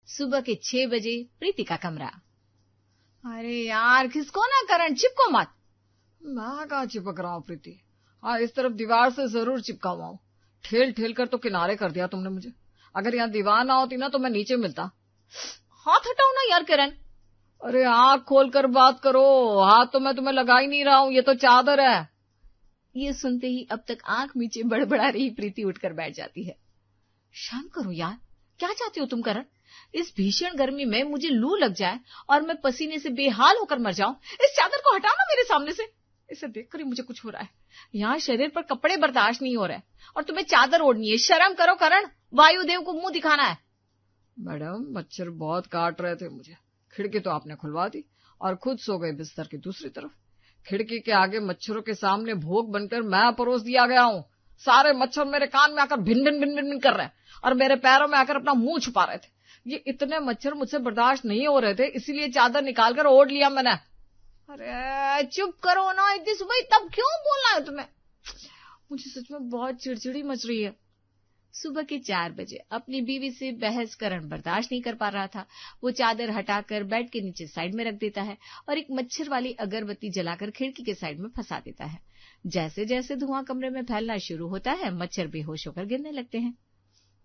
सुबह के 6 बजे प्रीति का कमरा। अरे यार खिसको ना करण, चिपको मत। मैं कहाँ चिपक रहा हूँ प्रीति। हाँ, इस तरफ दीवार से जरूर चिपका हुआ हूँ। ठेल ठेल कर तो किनारे कर दिया तुमने मुझे। अगर यहाँ दीवार ना होती ना तो मैं नीचे मिलता। हाथ हटाओ ना यार करण। अरे आँख खोल कर बात करो। हाथ तो मैं तुम्हें लगा ही नहीं रहा हूँ, ये तो चादर है। ये सुनते ही अब तक आंख नीचे बड़बड़ा रही प्रीति उठकर बैठ जाती है। शांत करो यार, क्या चाहते हो तुम करण? इस भीषण गर्मी में मुझे लू लग जाए और मैं पसीने से बेहाल होकर मर जाऊं। इस चादर को हटाओ ना मेरे सामने से। इसे देखकर ही मुझे कुछ हो रहा है। यहाँ शरीर पर कपड़े बर्दाश्त नहीं हो रहे और तुम्हें चादर ओढ़नी है। शर्म करो करण, वायुदेव को मुंह दिखाना है। मैडम, मच्छर बहुत काट रहे थे मुझे। खिड़की तो आपने खुलवा दी और खुद सो गए बिस्तर की दूसरी तरफ। खिड़की के आगे मच्छरों के सामने भोग बनकर मैं परोस दिया गया हूँ। सारे मच्छर मेरे कान में आकर भिन भिन भिन भिन कर रहे हैं और मेरे पैरों में आकर अपना मुंह छुपा रहे थे। ये इतने मच्छर मुझसे बर्दाश्त नहीं हो रहे थे, इसीलिए चादर निकालकर ओढ़ लिया मैंने। अरे चुप करो ना, इतनी सुबह तब क्यों बोलना है तुम्हें? मुझे सच में बहुत चिड़चिड़ी मच रही है। सुबह के 4 बजे अपनी बीवी से बहस करण बर्दाश्त नहीं कर पा रहा था। वो चादर हटाकर बेड के नीचे साइड में रख देता है और एक मच्छर वाली अगरबत्ती जलाकर खिड़की के साइड में फंसा देता है। जैसे जैसे धुआं कमरे में फैलना शुरू होता है, मच्छर बेहोश होकर गिरने लगते हैं।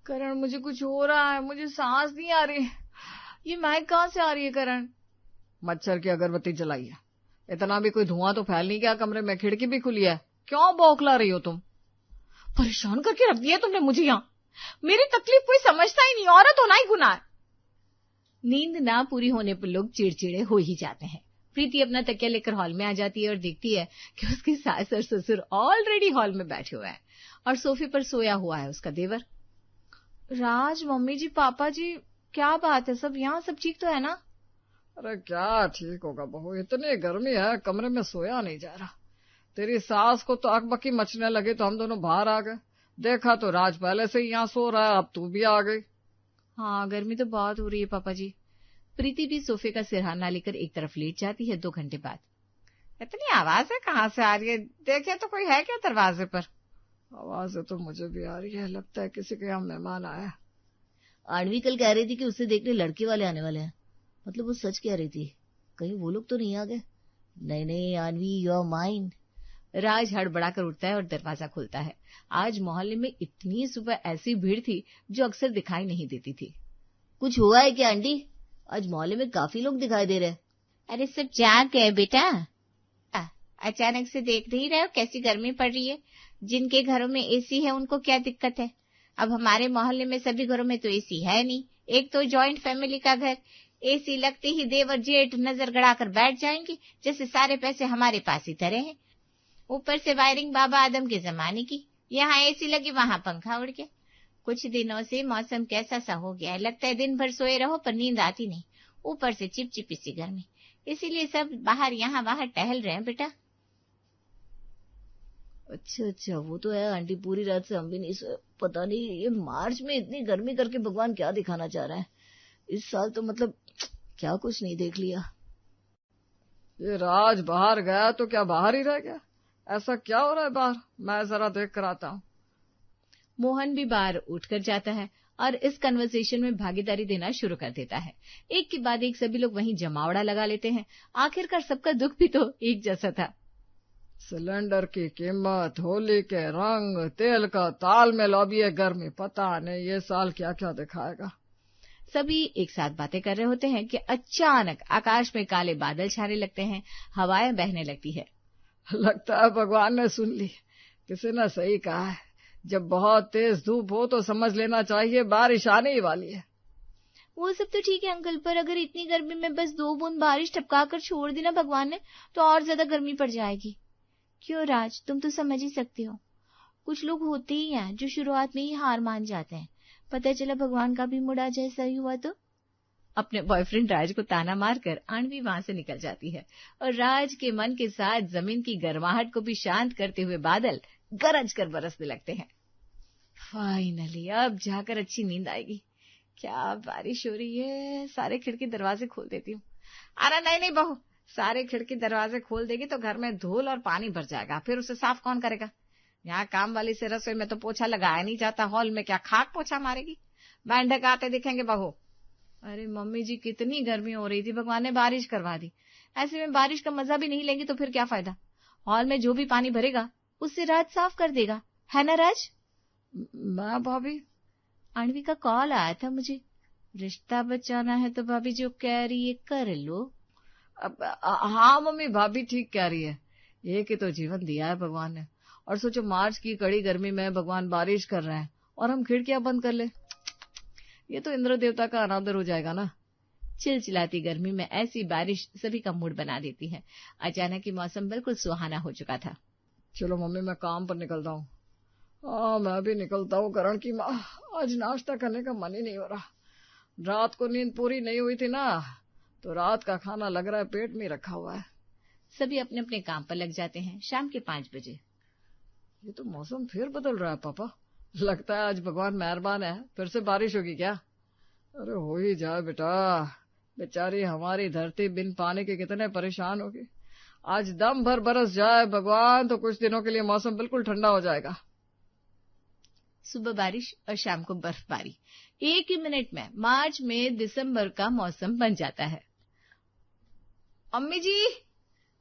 करण, मुझे कुछ हो रहा है, मुझे सांस नहीं आ रही। ये महक कहाँ से आ रही है करण? मच्छर की अगरबत्ती जलाई है। इतना भी कोई धुआं तो फैल नहीं गया कमरे में, खिड़की भी खुली है। क्यों बौखला रही हो तुम? परेशान करके रख दिया तुमने मुझे यहाँ। मेरी तकलीफ कोई समझता ही नहीं, औरत होना ही गुनाह है। नींद ना पूरी होने पर लोग चिड़चिड़े हो ही जाते हैं। प्रीति अपना तकिया लेकर हॉल में आ जाती है और देखती है कि उसकी सास और ससुर ऑलरेडी हॉल में बैठे हुए हैं और सोफे पर सोया हुआ है उसका देवर। राज, मम्मी जी, पापा जी, क्या बात है? सब यहाँ सब ठीक तो है ना? अरे क्या ठीक होगा बहू, इतनी गर्मी है, कमरे में सोया नहीं जा रहा। तेरी सास को तो अकबकी मचने लगे तो हम दोनों बाहर आ गए। देखा तो राज पहले से ही यहाँ सो रहा है, अब तू भी आ गई। हाँ, गर्मी तो बहुत हो रही है पापा जी। प्रीति भी सोफे का सिरहाना लेकर एक तरफ लेट जाती है 2 घंटे बाद। इतनी आवाजें कहाँ से आ रही है? देखे तो कोई है क्या दरवाजे पर? आवाजें तो मुझे भी आ रही है, लगता है किसी के यहाँ मेहमान आया। आणवी कल कह रही थी कि उससे देखने लड़के वाले आने वाले हैं। मतलब वो सच कह रही थी, कहीं वो लोग तो नहीं आ गए? नहीं नहीं आणवी, यू आर माइन। राज हड़बड़ाकर उठता है और दरवाजा खोलता है। आज मोहल्ले में इतनी सुबह ऐसी भीड़ थी जो अक्सर दिखाई नहीं देती थी। कुछ हुआ है क्या आंटी? आज मोहल्ले में काफी लोग दिखाई दे रहे हैं। अरे सब जाग गए बेटा। अचानक से देख नहीं रहे हो कैसी गर्मी पड़ रही है? जिनके घरों में एसी है उनको क्या दिक्कत है? अब हमारे मोहल्ले में सभी घरों में तो एसी है नहीं। एक तो जॉइंट फैमिली का घर, एसी लगते ही देवर जेठ नजर गड़ाकर बैठ जाएंगे जैसे सारे पैसे हमारे पास ही धरे हैं। ऊपर से वायरिंग बाबा आदम के जमाने की, यहाँ एसी लगी वहां पंखा उड़ गया। कुछ दिनों से मौसम कैसा सा हो गया है, लगता है दिन भर सोए रहो पर नींद आती नहीं। ऊपर से चिपचिपी सी गर्मी, इसीलिए सब बाहर यहाँ बाहर टहल रहे हैं बेटा। अच्छा, वो तो है आंटी, पूरी रात से हम भी नहीं सोए। पता नहीं ये मार्च में इतनी गर्मी करके भगवान क्या दिखाना चाह रहा है। इस साल तो मतलब क्या कुछ नहीं देख लिया। ये राज बाहर गया तो क्या बाहर ही रह गया? ऐसा क्या हो रहा है बाहर? मैं जरा देख कर आता हूँ। मोहन भी बाहर उठकर जाता है और इस कन्वर्सेशन में भागीदारी देना शुरू कर देता है। एक के बाद एक सभी लोग वहीं जमावड़ा लगा लेते हैं। आखिरकार सबका दुख भी तो एक जैसा था। सिलेंडर की कीमत, होली के रंग, तेल का तालमेल, अब ये गर्मी, पता नहीं ये साल क्या क्या दिखाएगा। सभी एक साथ बातें कर रहे होते हैं कि अचानक आकाश में काले बादल छाने लगते हैं, हवाएं बहने लगती है। लगता है भगवान ने सुन ली। किसी ने सही कहा है, जब बहुत तेज धूप हो तो समझ लेना चाहिए बारिश आने ही वाली है। वो सब तो ठीक है अंकल, पर अगर इतनी गर्मी में बस 2 बूंद बारिश टपका कर छोड़ दी ना भगवान ने तो और ज्यादा गर्मी पड़ जाएगी। क्यों राज, तुम तो समझ ही सकते हो। कुछ लोग होते ही हैं जो शुरुआत में ही हार मान जाते हैं, पता चला भगवान का भी मूड आ जाए सही हुआ तो। अपने बॉयफ्रेंड राज को ताना मारकर आणवी वहां से निकल जाती है और राज के मन के साथ जमीन की गर्माहट को भी शांत करते हुए बादल गरज कर बरसने लगते हैं। फाइनली अब जाकर अच्छी नींद आएगी। क्या बारिश हो रही है, सारे खिड़की दरवाजे खोल देती हूँ। अरे नहीं बहू, सारे खिड़की दरवाजे खोल देगी तो घर में धूल और पानी भर जाएगा, फिर उसे साफ कौन करेगा? यहाँ काम वाली से रसोई में तो पोछा लगाया नहीं जाता, हॉल में क्या खाक पोछा मारेगी? मेंढक आते दिखेंगे बहू। अरे मम्मी जी, कितनी गर्मी हो रही थी, भगवान ने बारिश करवा दी। ऐसे में बारिश का मजा भी नहीं लेंगे तो फिर क्या फायदा। हॉल में जो भी पानी भरेगा उससे राज साफ कर देगा, है ना राज? मैं भाभी? आणवी का कॉल आया था मुझे, रिश्ता बचाना है तो भाभी जो कह रही है कर लो। हाँ मम्मी, भाभी ठीक कह रही है। एक ही तो जीवन दिया है भगवान ने, और सोचो मार्च की कड़ी गर्मी में भगवान बारिश कर रहे हैं और हम खिड़कियां बंद कर ले, ये तो इंद्र देवता का अनादर हो जाएगा ना। चिलचिलाती गर्मी में ऐसी बारिश सभी का मूड बना देती है। अचानक ही मौसम बिल्कुल सुहाना हो चुका था। चलो मम्मी, मैं काम पर निकलता हूँ। हाँ, मैं भी निकलता हूँ करण की माँ, आज नाश्ता करने का मन ही नहीं हो रहा। रात को नींद पूरी नहीं हुई थी ना, तो रात का खाना लग रहा है पेट में रखा हुआ है। सभी अपने अपने काम पर लग जाते हैं। शाम के 5 बजे। ये तो मौसम फिर बदल रहा है पापा, लगता है आज भगवान मेहरबान है, फिर से बारिश होगी क्या? अरे हो ही जाए बेटा, बेचारी हमारी धरती बिन पानी के कितने परेशान होगी। आज दम भर बरस जाए भगवान, तो कुछ दिनों के लिए मौसम बिल्कुल ठंडा हो जाएगा। सुबह बारिश और शाम को बर्फबारी, एक ही मिनट में मार्च में दिसंबर का मौसम बन जाता है। मम्मी जी,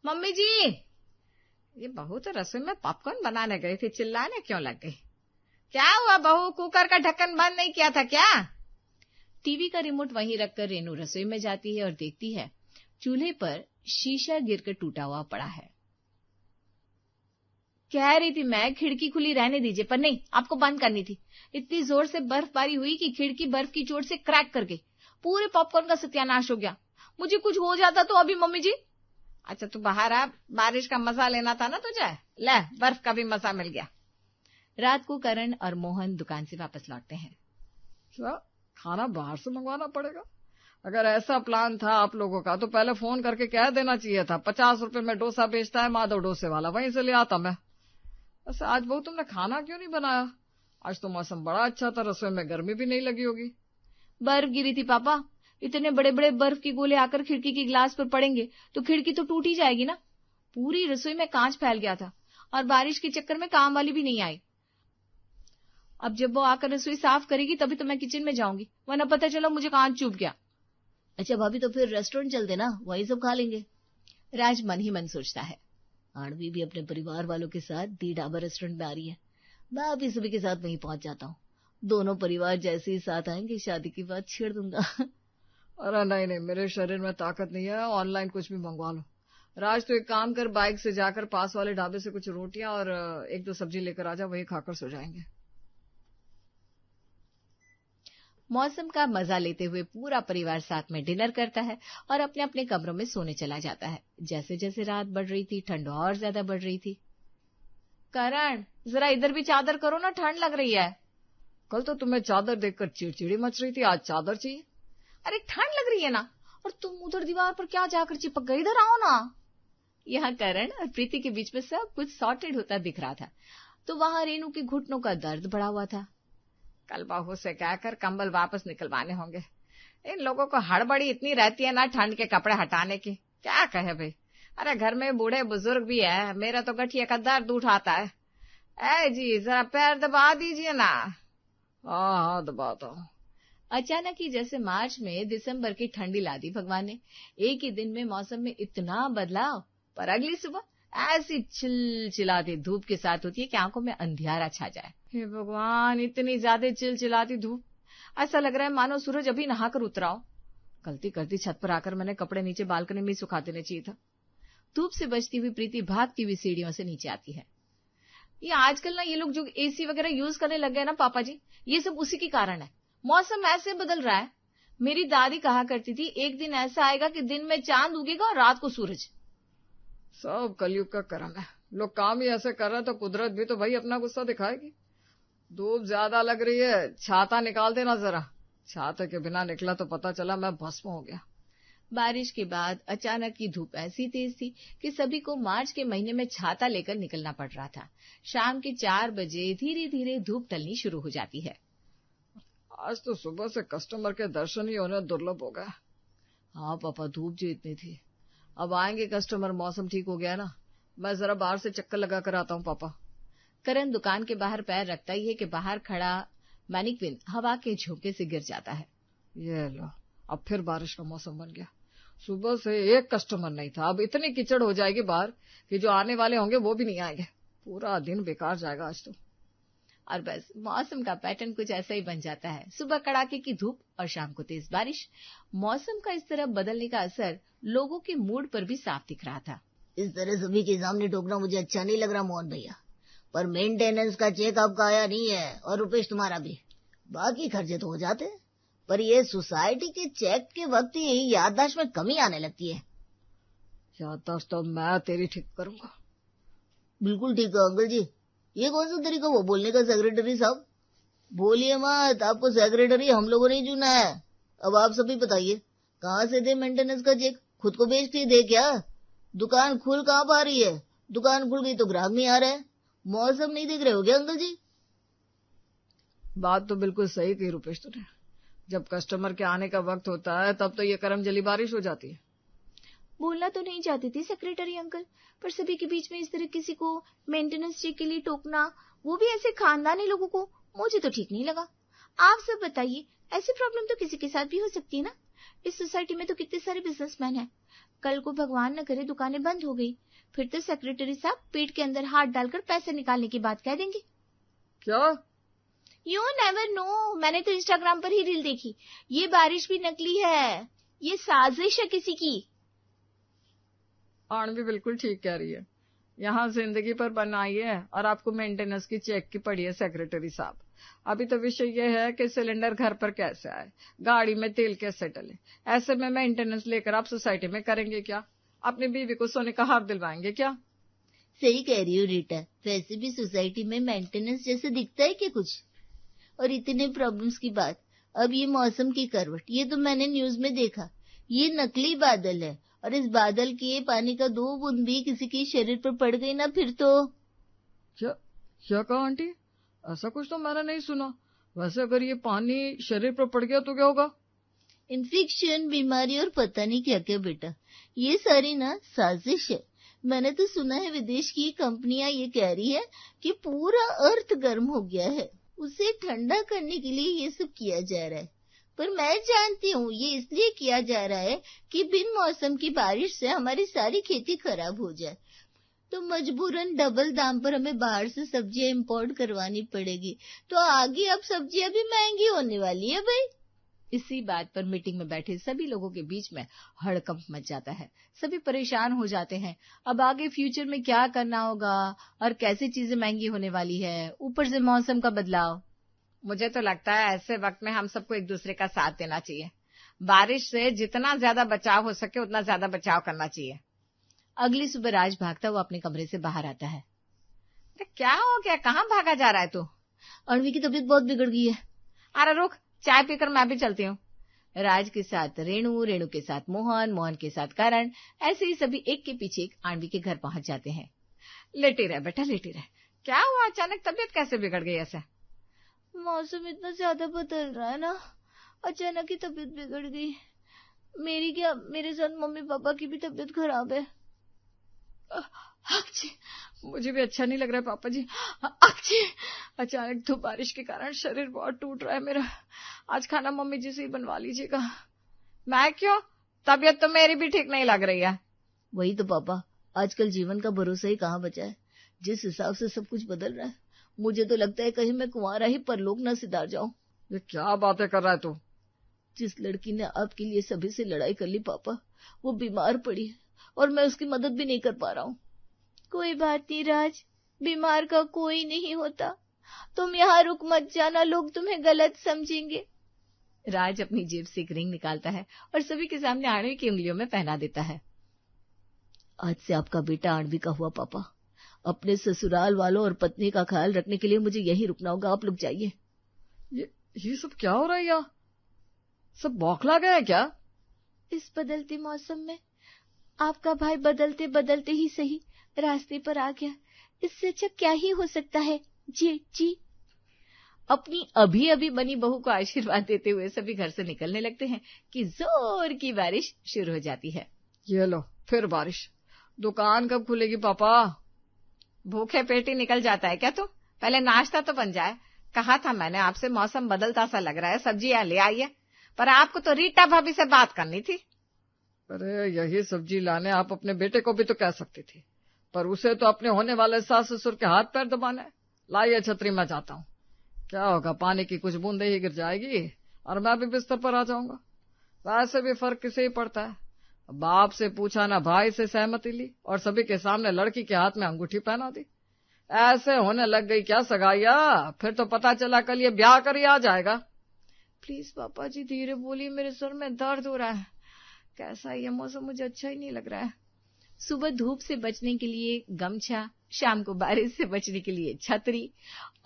मम्मी जी, ये बहू तो रसोई में पॉपकॉर्न बनाने गई थी, चिल्लाने क्यों लग गई? क्या हुआ बहू, कुकर का ढक्कन बंद नहीं किया था क्या? टीवी का रिमोट वहीं रखकर रेनू रसोई में जाती है और देखती है चूल्हे पर शीशा गिरकर टूटा हुआ पड़ा है। कह रही थी मैं खिड़की खुली रहने दीजिए, पर नहीं, आपको बंद करनी थी। इतनी जोर से बर्फबारी हुई कि खिड़की बर्फ की चोट से क्रैक कर गई। पूरे पॉपकॉर्न का सत्यानाश हो गया। मुझे कुछ हो जाता तो अभी। मम्मी जी, अच्छा तू बाहर आ, बारिश का मजा लेना था ना तुझे, ले बर्फ का भी मजा मिल गया। रात को करण और मोहन दुकान से वापस लौटते हैं। क्या खाना बाहर से मंगवाना पड़ेगा? अगर ऐसा प्लान था आप लोगों का तो पहले फोन करके कह देना चाहिए था। 50 रुपए में डोसा बेचता है माधव डोसे वाला, वहीं से ले आता मैं। वैसे आज बहू तुमने खाना क्यों नहीं बनाया? आज तो मौसम बड़ा अच्छा था, रसोई में गर्मी भी नहीं लगी होगी। बर्फ गिरी थी पापा, इतने बड़े बड़े बर्फ के गोले आकर खिड़की के ग्लास पर पड़ेंगे तो खिड़की तो टूट ही जाएगी ना। पूरी रसोई में कांच फैल गया था और बारिश के चक्कर में काम वाली भी नहीं आई। अब जब वो आकर रसोई साफ करेगी तभी तो मैं किचन में जाऊंगी, वरना पता चला मुझे कांच चुभ गया। अच्छा भाभी, तो फिर रेस्टोरेंट चलते ना, वहीं सब खा लेंगे। राज मन ही मन सोचता है। आणवी भी अपने परिवार वालों के साथ दी ढाबा रेस्टोरेंट में आ रही है, मैं भी सभी के साथ वहीं पहुंच जाता हूँ। दोनों परिवार जैसे ही साथ आएंगे शादी की बात छेड़ दूंगा। अरे नहीं नहीं, मेरे शरीर में ताकत नहीं है, ऑनलाइन कुछ भी मंगवा लो। राज तो एक काम कर, बाइक से जाकर पास वाले ढाबे से कुछ रोटियां और 1-2 सब्जी लेकर आ जा, वही खाकर सो जाएंगे। मौसम का मजा लेते हुए पूरा परिवार साथ में डिनर करता है और अपने अपने कमरों में सोने चला जाता है। जैसे जैसे रात बढ़ रही थी ठंड और ज्यादा बढ़ रही थी। करण, जरा इधर भी चादर करो ना, ठंड लग रही है। कल तो तुम्हें चादर देखकर चिड़चिड़ी मच रही थी, आज चादर चाहिए? अरे ठंड लग रही है ना, और तुम उधर दीवार पर क्या जाकर चिपक गई, इधर आओ ना। यहाँ करण और प्रीति के बीच में सब कुछ सॉर्टेड होता दिख रहा था, तो वहां रेनू के घुटनों का दर्द बढ़ा हुआ था। कल बहू से कहकर कंबल वापस निकलवाने होंगे। इन लोगों को हड़बड़ी इतनी रहती है ना ठंड के कपड़े हटाने की, क्या कहे भाई। अरे घर में बूढ़े बुजुर्ग भी है, मेरा तो गठिया का दर्द उठाता है। ए जी, जरा पैर दबा दीजिए ना। हाँ हाँ, दबाता हूँ। अचानक ही जैसे मार्च में दिसंबर की ठंडी ला दी भगवान ने। एक ही दिन में मौसम में इतना बदलाव, पर अगली सुबह ऐसी चिलचिलाती धूप के साथ होती है कि आंखों में अंधियारा छा जाए। हे भगवान, इतनी ज्यादा चिलचिलाती धूप, ऐसा लग रहा है मानो सूरज अभी नहाकर उतरा हो। गलती करती छत पर आकर मैंने कपड़े नीचे बालकनी में सुखा देने चाहिए था। धूप से बचती हुई प्रीति भागती हुई सीढ़ियों से नीचे आती है। ये आजकल ना ये लोग जो एसी वगैरह यूज करने लग गए ना पापा जी, ये सब उसी के कारण है। मौसम ऐसे बदल रहा है। मेरी दादी कहा करती थी, एक दिन ऐसा आएगा कि दिन में चांद उगेगा और रात को सूरज। सब कलयुग का कर्म है, लोग काम ही ऐसे कर रहे हैं तो कुदरत भी तो भाई अपना गुस्सा दिखाएगी। धूप ज्यादा लग रही है, छाता निकाल देना जरा। छाते के बिना निकला तो पता चला मैं भस्म हो गया। बारिश के बाद अचानक की धूप ऐसी तेज थी कि सभी को मार्च के महीने में छाता लेकर निकलना पड़ रहा था। शाम के 4 बजे धीरे धीरे धूप ढलनी शुरू हो जाती है। आज तो सुबह से कस्टमर के दर्शन ही होने दुर्लभ हो गए। हाँ पापा, धूप जो इतनी थी, अब आएंगे कस्टमर, मौसम ठीक हो गया ना। मैं जरा बाहर से चक्कर लगा कर आता हूँ पापा। करण दुकान के बाहर पैर रखता ही है कि बाहर खड़ा मैनिक्विन हवा के झोंके से गिर जाता है। ये लो, अब फिर बारिश का मौसम बन गया। सुबह से एक कस्टमर नहीं था। अब इतनी कीचड़ हो जाएगी बाहर कि जो आने वाले होंगे वो भी नहीं आएंगे। पूरा दिन बेकार जाएगा आज तो। और बस मौसम का पैटर्न कुछ ऐसा ही बन जाता है। सुबह कड़ाके की धूप और शाम को तेज बारिश। मौसम का इस तरह बदलने का असर लोगों के मूड पर भी साफ दिख रहा था। इस तरह सभी के सामने टोकना मुझे अच्छा नहीं लग रहा मोहन भैया, पर मेंटेनेंस का चेक आपका आया नहीं है और रुपेश तुम्हारा भी। बाकी खर्चे तो हो जाते हैं, पर ये सोसाइटी के चेक के वक्त ही याददाश्त में कमी आने लगती है। याददाश्त तो मैं तेरी ठीक करूंगा। बिल्कुल ठीक है अंकल जी। ये कौन सा तरीका वो बोलने का सेक्रेटरी साहब? बोलिए मत, आपको सेक्रेटरी हम लोगों ने चुना है। अब आप सभी बताइए, कहाँ से दे मेंटेनेंस का चेक? खुद को बेच के दे क्या? दुकान खुल कहाँ पा रही है? दुकान खुल गई तो ग्राहक नहीं आ रहा है। मौसम नहीं देख रहे हो क्या अंकल जी? बात तो बिल्कुल सही कही रुपेश तूने। जब कस्टमर के आने का वक्त होता है तब तो ये करमजली बारिश हो जाती है। बोलना तो नहीं चाहती थी सेक्रेटरी अंकल, पर सभी के बीच में इस तरह किसी को मेंटेनेंस चेक के लिए टोकना, वो भी ऐसे खानदानी लोगों को, मुझे तो ठीक नहीं लगा। आप सब बताइए, ऐसी प्रॉब्लम तो किसी के साथ भी हो सकती है ना। इस सोसाइटी में तो कितने सारे बिजनेसमैन हैं। कल को भगवान न करे दुकानें बंद हो गई, फिर तो सेक्रेटरी साहब पेट के अंदर हाथ डालकर पैसे निकालने की बात कह देंगे। क्या? यू नेवर नो, मैंने तो इंस्टाग्राम पर ही रील देखी। ये बारिश भी नकली है, ये साजिश है किसी की। आणवी बिल्कुल ठीक कह रही है। यहाँ जिंदगी पर बनाई है और आपको मेंटेनेंस की चेक की पड़ी है सेक्रेटरी साहब। अभी तो विषय ये है कि सिलेंडर घर पर कैसे आए, गाड़ी में तेल कैसे डले। ऐसे में मेंटेनेंस लेकर आप सोसाइटी में करेंगे क्या? अपनी बीवी को सोने का हार दिलवाएंगे क्या? सही कह रही हो रीटा। वैसे भी सोसाइटी में मेंटेनेंस जैसे दिखता है क्या कुछ? और इतने प्रॉब्लम्स की बात, अब ये मौसम की करवट, ये तो मैंने न्यूज में देखा। ये नकली बादल है और इस बादल के पानी का 2 बूंद भी किसी के शरीर पर पड़ गई ना फिर तो। क्या कहा आंटी? ऐसा कुछ तो मैंने नहीं सुना। वैसे अगर ये पानी शरीर पर पड़ गया तो क्या होगा? इन्फेक्शन, बीमारी और पता नहीं क्या क्या बेटा। ये सारी ना साजिश है। मैंने तो सुना है विदेश की कंपनियां ये कह रही है कि पूरा अर्थ गर्म हो गया है, उसे ठंडा करने के लिए ये सब किया जा रहा है। पर मैं जानती हूँ ये इसलिए किया जा रहा है कि बिन मौसम की बारिश से हमारी सारी खेती खराब हो जाए, तो मजबूरन डबल दाम पर हमें बाहर से सब्जियां इंपोर्ट करवानी पड़ेगी। तो आगे अब सब्जियां भी महंगी होने वाली है भाई। इसी बात पर मीटिंग में बैठे सभी लोगों के बीच में हड़कंप मच जाता है। सभी परेशान हो जाते हैं। अब आगे फ्यूचर में क्या करना होगा और कैसे चीजें महंगी होने वाली है, ऊपर से मौसम का बदलाव। मुझे तो लगता है ऐसे वक्त में हम सबको एक दूसरे का साथ देना चाहिए। बारिश से जितना ज्यादा बचाव हो सके उतना ज्यादा बचाव करना चाहिए। अगली सुबह राज भागता हुआ अपने कमरे से बाहर आता है। क्या हो गया, कहाँ भागा जा रहा है तू? अणवी की तबीयत बहुत बिगड़ गई है। अरे रुक, चाय पीकर मैं भी चलती हूँ। राज के साथ रेणु, रेणु के साथ मोहन, मोहन के साथ करण, ऐसे ही सभी एक के पीछे एक आणवी के घर पहुंच जाते हैं। लेटी रह बेटा, लेटी रह। क्या हुआ, अचानक तबीयत कैसे बिगड़ गई ऐसे? मौसम इतना ज्यादा बदल रहा है ना, अचानक ही तबीयत बिगड़ गई। मेरी क्या, मेरे साथ मम्मी पापा की भी तबीयत खराब है। मुझे भी अच्छा नहीं लग रहा है पापा जी। अचानक तो बारिश के कारण शरीर बहुत टूट रहा है मेरा। आज खाना मम्मी जी से ही बनवा लीजिएगा। मैं क्यों? तबीयत तो मेरी भी ठीक नहीं लग रही है। वही तो पापा, आजकल जीवन का भरोसा ही कहाँ बचा है। जिस हिसाब से सब कुछ बदल रहा है, मुझे तो लगता है कहीं मैं कुंवारा ही परलोक न सिधार जाऊं। ये क्या बातें कर रहा है तू? जिस लड़की ने आपके लिए सभी से लड़ाई कर ली पापा, वो बीमार पड़ी है और मैं उसकी मदद भी नहीं कर पा रहा हूँ। कोई बात नहीं राज, बीमार का कोई नहीं होता। तुम यहाँ रुक मत जाना, लोग तुम्हें गलत समझेंगे। राज अपनी जेब से एक रिंग निकालता है और सभी के सामने आणवी की उंगलियों में पहना देता है। आज से आपका बेटा आणवी का हुआ पापा। अपने ससुराल वालों और पत्नी का ख्याल रखने के लिए मुझे यही रुकना होगा। आप लोग जाइए। ये सब क्या हो रहा है यार? सब बौखला गया है क्या? इस बदलते मौसम में आपका भाई बदलते बदलते ही सही रास्ते पर आ गया। इससे अच्छा क्या ही हो सकता है। जी। अपनी अभी अभी बनी बहू को आशीर्वाद देते हुए सभी घर से निकलने लगते हैं कि जोर की बारिश शुरू हो जाती है। ये लो फिर बारिश। दुकान कब खुलेगी पापा? भूखे पेट ही निकल जाता है क्या तू? पहले नाश्ता तो बन जाए। कहा था मैंने आपसे, मौसम बदलता सा लग रहा है, सब्जियां ले आइए। पर आपको तो रीटा भाभी से बात करनी थी। अरे यही सब्जी लाने आप अपने बेटे को भी तो कह सकती थी, पर उसे तो अपने होने वाले सास ससुर के हाथ पैर दबाने। लाइए छतरी, मैं जाता हूँ। क्या होगा, पानी की कुछ बूंदे ही गिर जाएगी और मैं भी बिस्तर पर आ जाऊंगा। वैसे भी फर्क किसे ही पड़ता है। बाप से पूछा ना भाई से सहमति ली और सभी के सामने लड़की के हाथ में अंगूठी पहना दी। ऐसे होने लग गई क्या सगाइया? फिर तो पता चला कल ये ब्याह कर ही आ जाएगा। प्लीज पापा जी धीरे बोलिए, मेरे सर में दर्द हो रहा है। कैसा ये मौसम, मुझे अच्छा ही नहीं लग रहा है। सुबह धूप से बचने के लिए गमछा, शाम को बारिश से बचने के लिए छतरी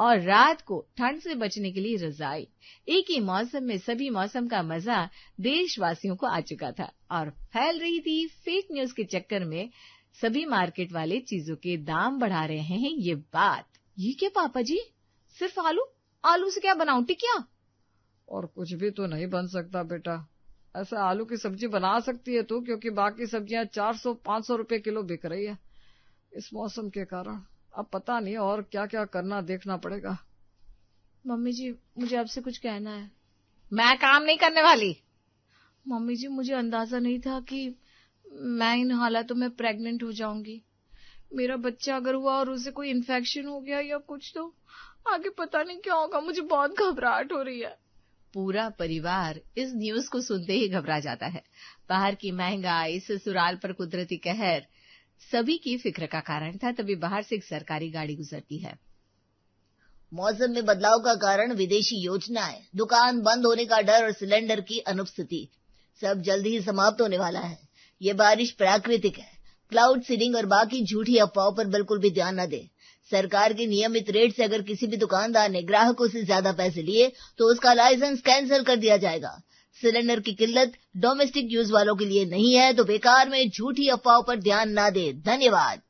और रात को ठंड से बचने के लिए रजाई। एक ही मौसम में सभी मौसम का मजा देशवासियों को आ चुका था और फैल रही थी फेक न्यूज के चक्कर में सभी मार्केट वाले चीजों के दाम बढ़ा रहे हैं ये बात। ये क्या पापा जी, सिर्फ आलू से क्या बनाऊं, टिकिया? और कुछ भी तो नहीं बन सकता बेटा। ऐसा आलू की सब्जी बना सकती है तू, क्योंकि बाकी सब्जियां 400-500 रुपए किलो बिक रही है इस मौसम के कारण। अब पता नहीं और क्या क्या करना, देखना पड़ेगा। मम्मी जी मुझे आपसे कुछ कहना है। मैं काम नहीं करने वाली। मम्मी जी मुझे अंदाजा नहीं था कि मैं इन हालातों में प्रेग्नेंट हो जाऊंगी। मेरा बच्चा अगर हुआ और उसे कोई इन्फेक्शन हो गया या कुछ, तो आगे पता नहीं क्या होगा। मुझे बहुत घबराहट हो रही है। पूरा परिवार इस न्यूज को सुनते ही घबरा जाता है। बाहर की महंगाई, ससुराल पर कुदरती कहर सभी की फिक्र का कारण था। तभी बाहर से एक सरकारी गाड़ी गुजरती है। मौसम में बदलाव का कारण विदेशी योजनाएं, दुकान बंद होने का डर और सिलेंडर की अनुपस्थिति, सब जल्द ही समाप्त होने वाला है। ये बारिश प्राकृतिक है। क्लाउड सीडिंग और बाकी झूठी अफवाहों पर बिल्कुल भी ध्यान न दे। सरकार के नियमित रेट से अगर किसी भी दुकानदार ने ग्राहकों से ज्यादा पैसे लिए तो उसका लाइसेंस कैंसिल कर दिया जाएगा। सिलेंडर की किल्लत डोमेस्टिक यूज वालों के लिए नहीं है, तो बेकार में झूठी अफवाहों पर ध्यान न दे। धन्यवाद।